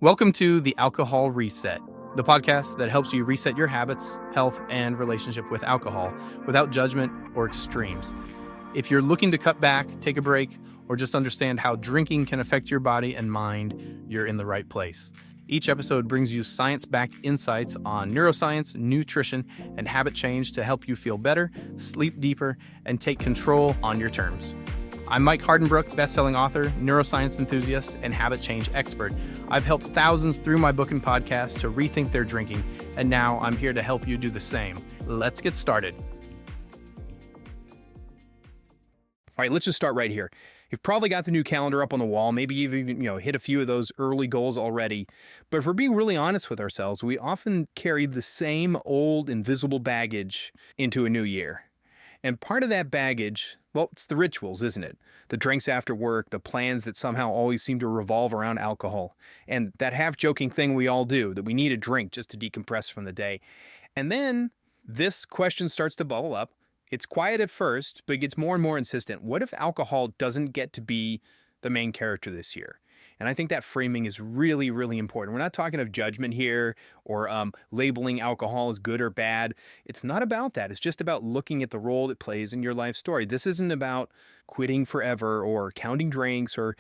Welcome to the Alcohol Reset, the podcast that helps you reset your habits, health, and relationship with alcohol without judgment or extremes. If you're looking to cut back, take a break, or just understand how drinking can affect your body and mind, you're in the right place. Each episode brings you science-backed insights on neuroscience, nutrition, and habit change to help you feel better, sleep deeper, and take control on your terms. I'm Mike Hardenbrook, best-selling author, neuroscience enthusiast, and habit change expert. I've helped thousands through my book and podcast to rethink their drinking, and now I'm here to help you do the same. Let's get started. All right, let's just start right here. You've probably got the new calendar up on the wall. Maybe you've even hit a few of those early goals already. But if we're being really honest with ourselves, we often carry the same old invisible baggage into a new year. And part of that baggage, well, it's the rituals, isn't it? The drinks after work, the plans that somehow always seem to revolve around alcohol, and that half-joking thing we all do, that we need a drink just to decompress from the day. And then this question starts to bubble up. It's quiet at first, but it gets more and more insistent. What if alcohol doesn't get to be the main character this year? And I think that framing is really, really important. We're not talking of judgment here or labeling alcohol as good or bad. It's not about that. It's just about looking at the role it plays in your life story. This isn't about quitting forever or counting drinks or,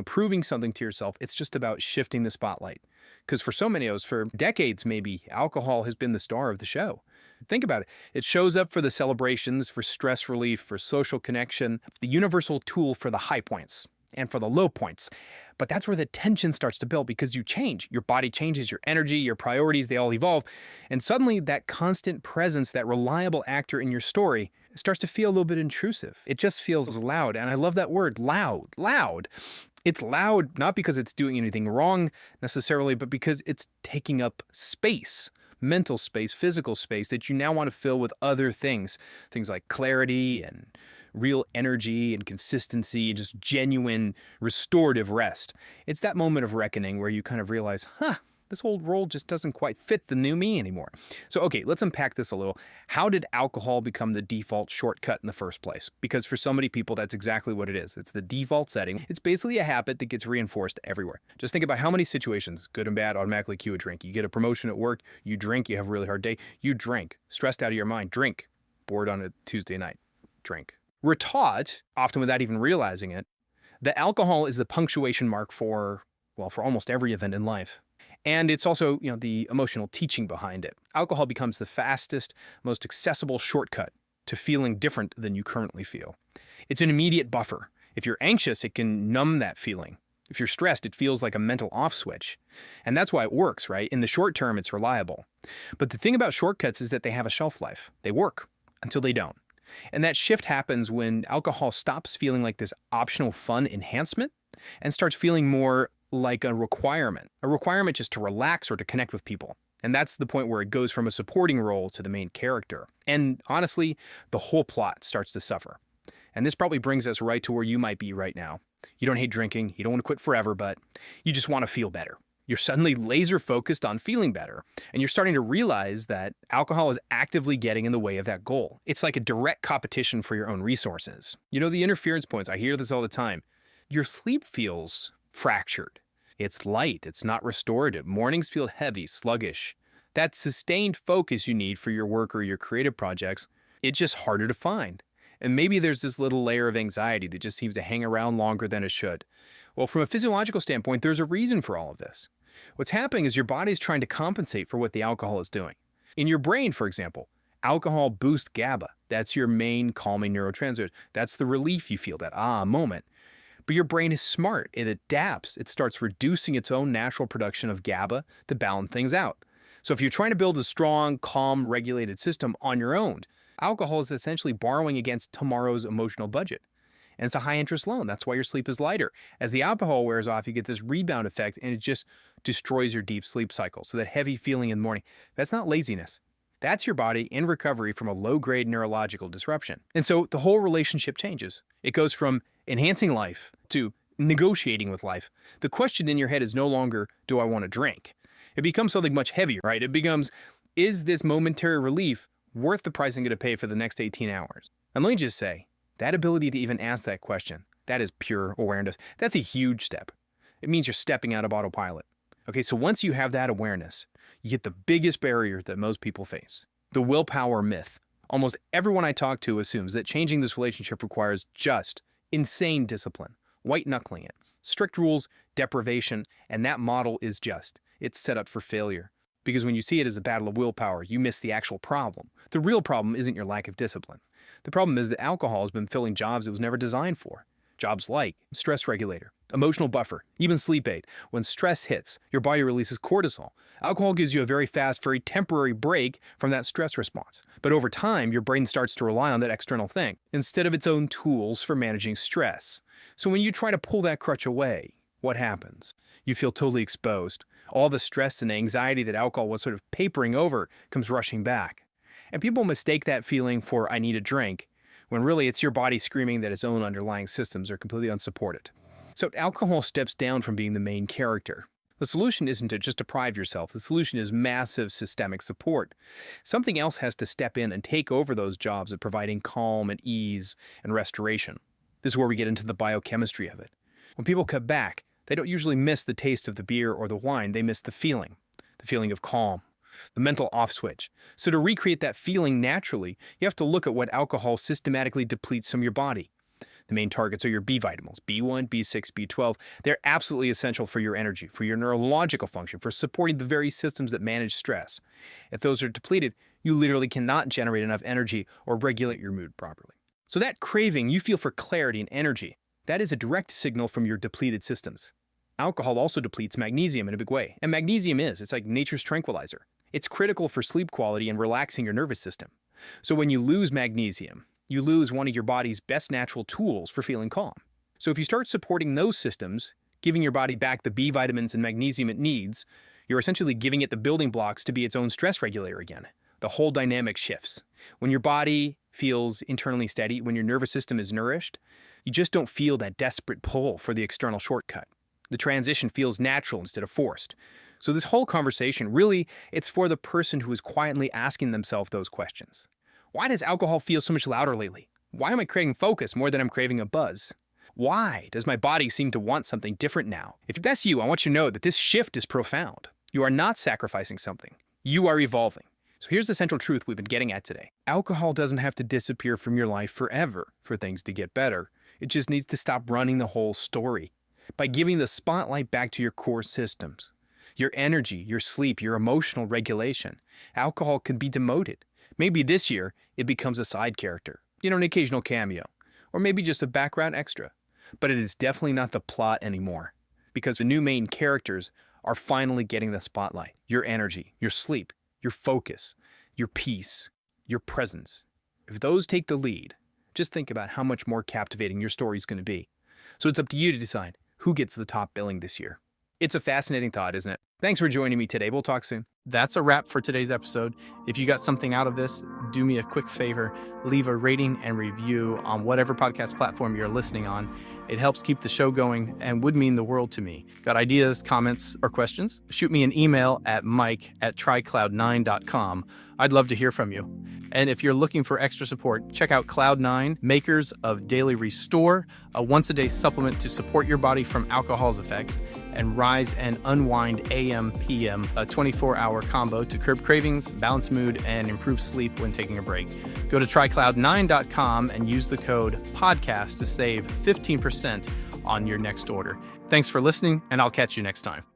proving something to yourself. It's just about shifting the spotlight. Because for so many of us, for decades maybe, alcohol has been the star of the show. Think about it. It shows up for the celebrations, for stress relief, for social connection, the universal tool for the high points and for the low points. But that's where the tension starts to build because you change. Your body changes, your energy, your priorities, they all evolve. And suddenly that constant presence, that reliable actor in your story starts to feel a little bit intrusive. It just feels loud. And I love that word, loud. It's loud not because it's doing anything wrong necessarily, but because it's taking up space. Mental space, physical space that you now want to fill with other things. Things like clarity and real energy and consistency, just genuine restorative rest. It's that moment of reckoning where you kind of realize, this old role just doesn't quite fit the new me anymore. So, okay, let's unpack this a little. How did alcohol become the default shortcut in the first place? Because for so many people, that's exactly what it is. It's the default setting. It's basically a habit that gets reinforced everywhere. Just think about how many situations, good and bad, automatically cue a drink. You get a promotion at work, you drink, you have a really hard day, you drink. Stressed out of your mind, drink. Bored on a Tuesday night, drink. We're taught, often without even realizing it, that alcohol is the punctuation mark for almost every event in life. And it's also, the emotional teaching behind it. Alcohol becomes the fastest, most accessible shortcut to feeling different than you currently feel. It's an immediate buffer. If you're anxious, it can numb that feeling. If you're stressed, it feels like a mental off switch. And that's why it works, right? In the short term, it's reliable. But the thing about shortcuts is that they have a shelf life. They work until they don't. And that shift happens when alcohol stops feeling like this optional fun enhancement and starts feeling more like a requirement just to relax or to connect with people. And that's the point where it goes from a supporting role to the main character. And honestly, the whole plot starts to suffer. And this probably brings us right to where you might be right now. You don't hate drinking, you don't want to quit forever, but you just want to feel better. You're suddenly laser focused on feeling better. And you're starting to realize that alcohol is actively getting in the way of that goal. It's like a direct competition for your own resources. The interference points, I hear this all the time. Your sleep feels fractured. It's light, it's not restorative. Mornings feel heavy, sluggish. That sustained focus you need for your work or your creative projects, it's just harder to find. And maybe there's this little layer of anxiety that just seems to hang around longer than it should. Well, from a physiological standpoint, there's a reason for all of this. What's happening is your body's trying to compensate for what the alcohol is doing. In your brain, for example, alcohol boosts GABA. That's your main calming neurotransmitter. That's the relief you feel, that moment. But your brain is smart. It adapts. It starts reducing its own natural production of GABA to balance things out. So if you're trying to build a strong, calm, regulated system on your own, alcohol is essentially borrowing against tomorrow's emotional budget. And it's a high-interest loan. That's why your sleep is lighter. As the alcohol wears off, you get this rebound effect, and it just destroys your deep sleep cycle. So that heavy feeling in the morning, that's not laziness. That's your body in recovery from a low-grade neurological disruption. And so the whole relationship changes. It goes from enhancing life to negotiating with life. The question in your head is no longer, do I want to drink? It becomes something much heavier, right? It becomes, is this momentary relief worth the price I'm going to pay for the next 18 hours? And let me just say, that ability to even ask that question, that is pure awareness. That's a huge step. It means you're stepping out of autopilot. Okay, so once you have that awareness, you get the biggest barrier that most people face, the willpower myth. Almost everyone I talk to assumes that changing this relationship requires just insane discipline, white-knuckling it, strict rules, deprivation, and that model is it's set up for failure. Because when you see it as a battle of willpower, you miss the actual problem. The real problem isn't your lack of discipline. The problem is that alcohol has been filling jobs it was never designed for. Jobs like stress regulator, emotional buffer, even sleep aid. When stress hits, your body releases cortisol. Alcohol gives you a very fast, very temporary break from that stress response. But over time, your brain starts to rely on that external thing instead of its own tools for managing stress. So when you try to pull that crutch away, what happens? You feel totally exposed. All the stress and anxiety that alcohol was sort of papering over comes rushing back. And people mistake that feeling for I need a drink, when really it's your body screaming that its own underlying systems are completely unsupported. So alcohol steps down from being the main character. The solution isn't to just deprive yourself. The solution is massive systemic support. Something else has to step in and take over those jobs of providing calm and ease and restoration. This is where we get into the biochemistry of it. When people cut back, they don't usually miss the taste of the beer or the wine. They miss the feeling of calm, the mental off switch. So to recreate that feeling naturally, you have to look at what alcohol systematically depletes from your body. The main targets are your B vitamins, B1, B6, B12. They're absolutely essential for your energy, for your neurological function, for supporting the very systems that manage stress. If those are depleted, you literally cannot generate enough energy or regulate your mood properly. So that craving you feel for clarity and energy, that is a direct signal from your depleted systems. Alcohol also depletes magnesium in a big way, and magnesium it's like nature's tranquilizer. It's critical for sleep quality and relaxing your nervous system. So when you lose magnesium, you lose one of your body's best natural tools for feeling calm. So if you start supporting those systems, giving your body back the B vitamins and magnesium it needs, you're essentially giving it the building blocks to be its own stress regulator again. The whole dynamic shifts. When your body feels internally steady, when your nervous system is nourished, you just don't feel that desperate pull for the external shortcut. The transition feels natural instead of forced. So this whole conversation, really, it's for the person who is quietly asking themselves those questions. Why does alcohol feel so much louder lately? Why am I craving focus more than I'm craving a buzz? Why does my body seem to want something different now? If that's you, I want you to know that this shift is profound. You are not sacrificing something. You are evolving. So here's the central truth we've been getting at today. Alcohol doesn't have to disappear from your life forever for things to get better. It just needs to stop running the whole story by giving the spotlight back to your core systems. Your energy, your sleep, your emotional regulation. Alcohol can be demoted. Maybe this year, it becomes a side character, an occasional cameo, or maybe just a background extra. But it is definitely not the plot anymore, because the new main characters are finally getting the spotlight. Your energy, your sleep, your focus, your peace, your presence. If those take the lead, just think about how much more captivating your story is going to be. So it's up to you to decide who gets the top billing this year. It's a fascinating thought, isn't it? Thanks for joining me today. We'll talk soon. That's a wrap for today's episode. If you got something out of this, do me a quick favor, leave a rating and review on whatever podcast platform you're listening on. It helps keep the show going and would mean the world to me. Got ideas, comments, or questions? Shoot me an email at mike@trycloud9.com. I'd love to hear from you. And if you're looking for extra support, check out Cloud9, makers of Daily Restore, a once-a-day supplement to support your body from alcohol's effects, and Rise and Unwind AM/PM, a 24-hour combo to curb cravings, balance mood, and improve sleep when taking a break. Go to trycloud9.com and use the code PODCAST to save 15% on your next order. Thanks for listening, and I'll catch you next time.